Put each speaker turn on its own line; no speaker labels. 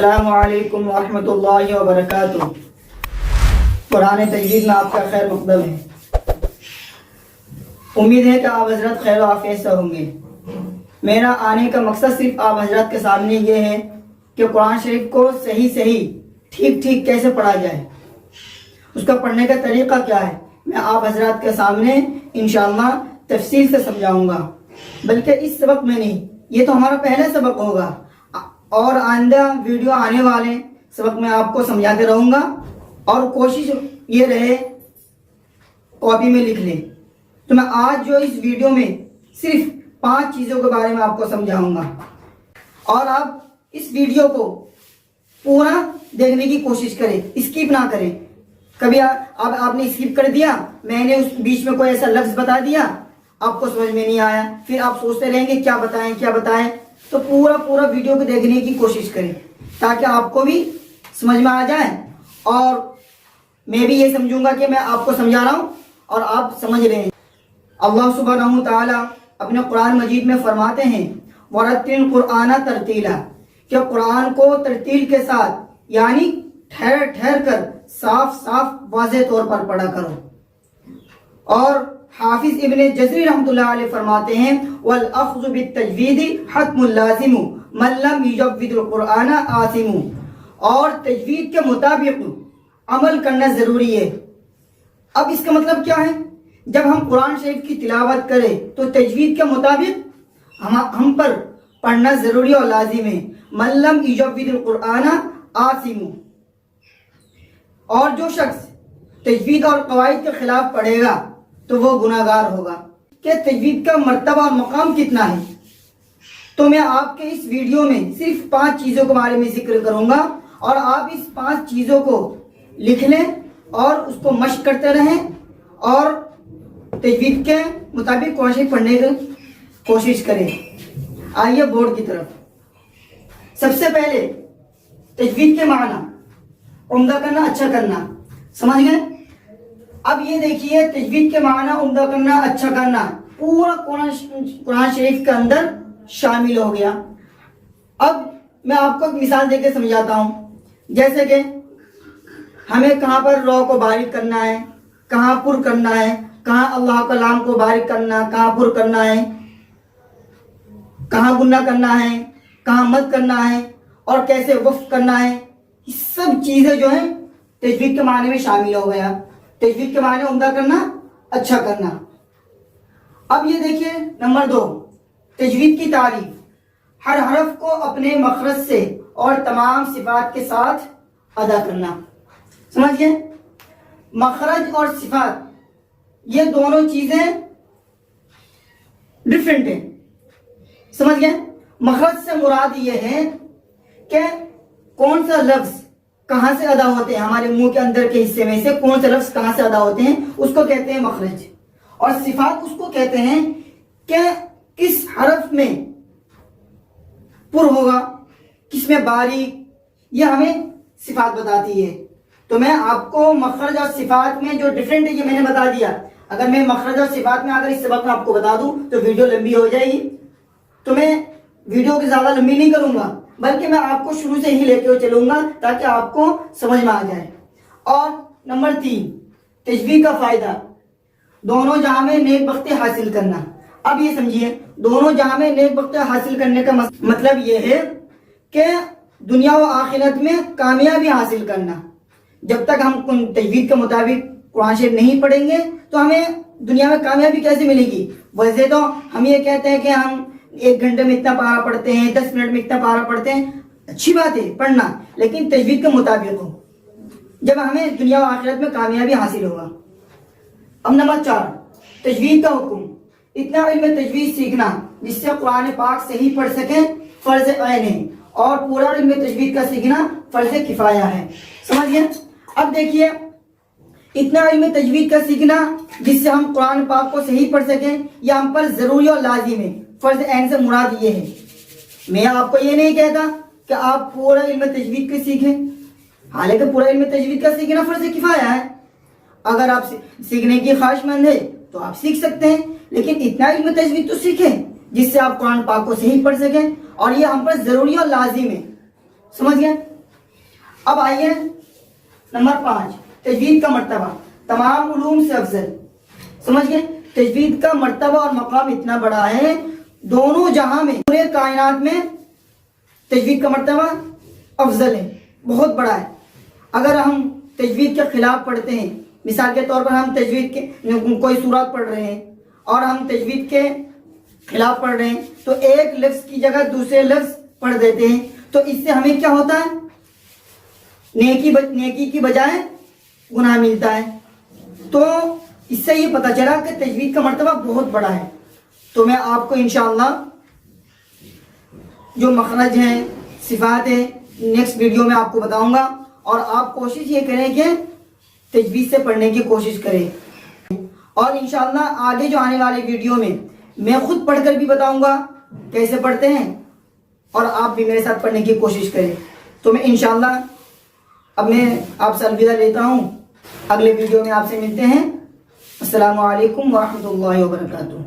السلام علیکم ورحمۃ اللہ وبرکاتہ۔ قرآن تجوید میں آپ کا خیر مقدم ہے۔ امید ہے کہ آپ حضرات خیر و عافیت سے ہوں گے۔ میرا آنے کا مقصد صرف آپ حضرات کے سامنے یہ ہے کہ قرآن شریف کو صحیح ٹھیک کیسے پڑھا جائے، اس کا پڑھنے کا طریقہ کیا ہے، میں آپ حضرات کے سامنے انشاءاللہ تفصیل سے سمجھاؤں گا۔ بلکہ اس سبق میں نہیں، یہ تو ہمارا پہلا سبق ہوگا، اور آئندہ ویڈیو آنے والے سبق میں آپ کو سمجھاتے رہوں گا، اور کوشش یہ رہے کاپی میں لکھ لیں۔ تو میں آج جو اس ویڈیو میں صرف 5 چیزوں کے بارے میں آپ کو سمجھاؤں گا، اور آپ اس ویڈیو کو پورا دیکھنے کی کوشش کریں، اسکپ نہ کریں۔ کبھی آپ نے اسکپ کر دیا، میں نے اس بیچ میں کوئی ایسا لفظ بتا دیا، آپ کو سمجھ میں نہیں آیا، پھر آپ سوچتے رہیں گے کیا بتائیں۔ تو پورا ویڈیو کو دیکھنے کی کوشش کریں تاکہ آپ کو بھی سمجھ میں آ جائے، اور میں بھی یہ سمجھوں گا کہ میں آپ کو سمجھا رہا ہوں اور آپ سمجھ رہے ہیں۔ اللہ سبحانہ وتعالی اپنے قرآن مجید میں فرماتے ہیں وَرَتِّلِ الْقُرْآنَ تَرْتِيلًا، کہ قرآن کو ترتیل کے ساتھ یعنی ٹھہر کر صاف واضح طور پر پڑھا کرو۔ اور حافظ ابن جزری رحمۃ اللہ علیہ فرماتے ہیں وَالْأَخْذُ بِالتَّجْوِيدِ حَتْمٌ لَازِمٌ مَنْ لَمْ يُجَوِّدِ الْقُرْآنَ آثِمٌ، اور تجوید کے مطابق عمل کرنا ضروری ہے۔ اب اس کا مطلب کیا ہے؟ جب ہم قرآن شریف کی تلاوت کریں تو تجوید کے مطابق ہم پر پڑھنا ضروری اور لازم ہے۔ مَنْ لَمْ يُجَوِّدِ الْقُرْآنَ آثِمٌ، اور جو شخص تجوید اور قواعد کے خلاف پڑھے گا تو وہ گناہگار ہوگا۔ کہ تجوید کا مرتبہ اور مقام کتنا ہے، تو میں آپ کے اس ویڈیو میں صرف 5 چیزوں کے بارے میں ذکر کروں گا، اور آپ اس 5 چیزوں کو لکھ لیں اور اس کو مشق کرتے رہیں، اور تجوید کے مطابق قرآن شریف پڑھنے کی کوشش کریں۔ آئیے بورڈ کی طرف۔ سب سے پہلے تجوید کے معنی عمدہ کرنا، اچھا کرنا، سمجھ گئے؟ اب یہ دیکھیے تجوید کے معنی عمدہ کرنا، اچھا کرنا پورا قرآن شریف کے اندر شامل ہو گیا۔ اب میں آپ کو ایک مثال دے کے سمجھاتا ہوں، جیسے کہ ہمیں کہاں پر رو کو باریک کرنا ہے، کہاں پر کرنا ہے، کہاں اللہ کا لام کو باریک کرنا، کہاں پر کرنا ہے، کہاں گنہ کرنا ہے، کہاں مد کرنا ہے، اور کیسے وقف کرنا ہے، یہ سب چیزیں جو ہیں تجوید کے معنی میں شامل ہو گیا۔ تجوید کے معنی عمدہ کرنا، اچھا کرنا۔ اب یہ دیکھیے نمبر 2، تجوید کی تعریف، ہر حرف کو اپنے مخرج سے اور تمام صفات کے ساتھ ادا کرنا۔ سمجھ گئے؟ مخرج اور صفات یہ دونوں چیزیں ڈیفرنٹ ہیں، سمجھ گئے؟ مخرج سے مراد یہ ہے کہ کون سا لفظ کہاں سے ادا ہوتے ہیں، ہمارے منہ کے اندر کے حصے میں سے کون سے لفظ کہاں سے ادا ہوتے ہیں، اس کو کہتے ہیں مخرج۔ اور صفات اس کو کہتے ہیں کہ کس حرف میں پر ہوگا، کس میں باریک، یہ ہمیں صفات بتاتی ہے۔ تو میں آپ کو مخرج اور صفات میں جو ڈیفرنٹ ہے یہ میں نے بتا دیا۔ اگر میں مخرج اور صفات میں اگر اس سبق میں آپ کو بتا دوں تو ویڈیو لمبی ہو جائے گی، تو میں ویڈیو کی زیادہ لمبی نہیں کروں گا، بلکہ میں آپ کو شروع سے ہی لے کے چلوں گا تاکہ آپ کو سمجھ میں آ جائے۔ اور نمبر 3، تجوید کا فائدہ، دونوں جہاں میں نیک بختی حاصل کرنا۔ اب یہ سمجھیے دونوں جہاں میں نیک بختی حاصل کرنے کا مطلب یہ ہے کہ دنیا و آخرت میں کامیابی حاصل کرنا۔ جب تک ہم تجوید کے مطابق قرآن شریف نہیں پڑھیں گے تو ہمیں دنیا میں کامیابی کیسے ملے گی؟ ویسے تو ہم یہ کہتے ہیں کہ ہم 1 گھنٹے میں اتنا پارہ پڑھتے ہیں، 10 منٹ میں اتنا پارہ پڑھتے ہیں، اچھی بات ہے پڑھنا، لیکن تجوید کے مطابق ہو، جب ہمیں دنیا و آخرت میں کامیابی حاصل ہوگا۔ اب نمبر 4، تجوید کا حکم، اتنا علم تجوید سیکھنا جس سے قرآن پاک صحیح پڑھ سکیں فرض عین ہے، اور پورا علم تجوید کا سیکھنا فرض کفایہ ہے۔ سمجھ گئے؟ اب دیکھیے اتنا علم تجوید کا سیکھنا جس سے ہم قرآن پاک کو صحیح پڑھ سکیں یہ ہم پر ضروری اور لازم ہے۔ فرض عین سے مراد یہ ہے، میں آپ کو یہ نہیں کہتا کہ آپ پورا علم تجوید کا سیکھیں، حالانکہ پورا علم تجوید کا سیکھنا فرض کفایہ ہے۔ اگر آپ سیکھنے کی خواہش مند ہے تو آپ سیکھ سکتے ہیں، لیکن اتنا علم تجوید تو سیکھیں جس سے آپ قرآن پاک کو صحیح پڑھ سکیں، اور یہ ہم پر ضروری اور لازم ہے۔ سمجھ گئے؟ اب آئیے نمبر 5، تجوید کا مرتبہ تمام علوم سے افضل. سمجھ گئے؟ تجوید کا مرتبہ اور مقام اتنا بڑا ہے، دونوں جہاں میں، پورے کائنات میں تجوید کا مرتبہ افضل ہے، بہت بڑا ہے. اگر ہم تجوید کے خلاف پڑھتے ہیں، مثال کے طور پر ہم تجوید کے کوئی سورات پڑھ رہے ہیں اور ہم تجوید کے خلاف پڑھ رہے ہیں تو ایک لفظ کی جگہ دوسرے لفظ پڑھ دیتے ہیں، تو اس سے ہمیں کیا ہوتا ہے؟ نیکی کی بجائے گناہ ملتا ہے. تو اس سے یہ پتہ چلا کہ تجوید کا مرتبہ بہت بڑا ہے. تو میں آپ کو انشاءاللہ جو مخرج ہیں، صفات ہیں، نیکسٹ ویڈیو میں آپ کو بتاؤں گا، اور آپ کوشش یہ کریں کہ تجوید سے پڑھنے کی کوشش کریں. اور انشاءاللہ آگے جو آنے والے ویڈیو میں میں خود پڑھ کر بھی بتاؤں گا کیسے پڑھتے ہیں، اور آپ بھی میرے ساتھ پڑھنے کی کوشش کریں. تو میں انشاءاللہ اب میں آپ سے الوداع لیتا ہوں، اگلے ویڈیو میں آپ سے ملتے ہیں. السلام علیکم ورحمۃ اللہ وبرکاتہ.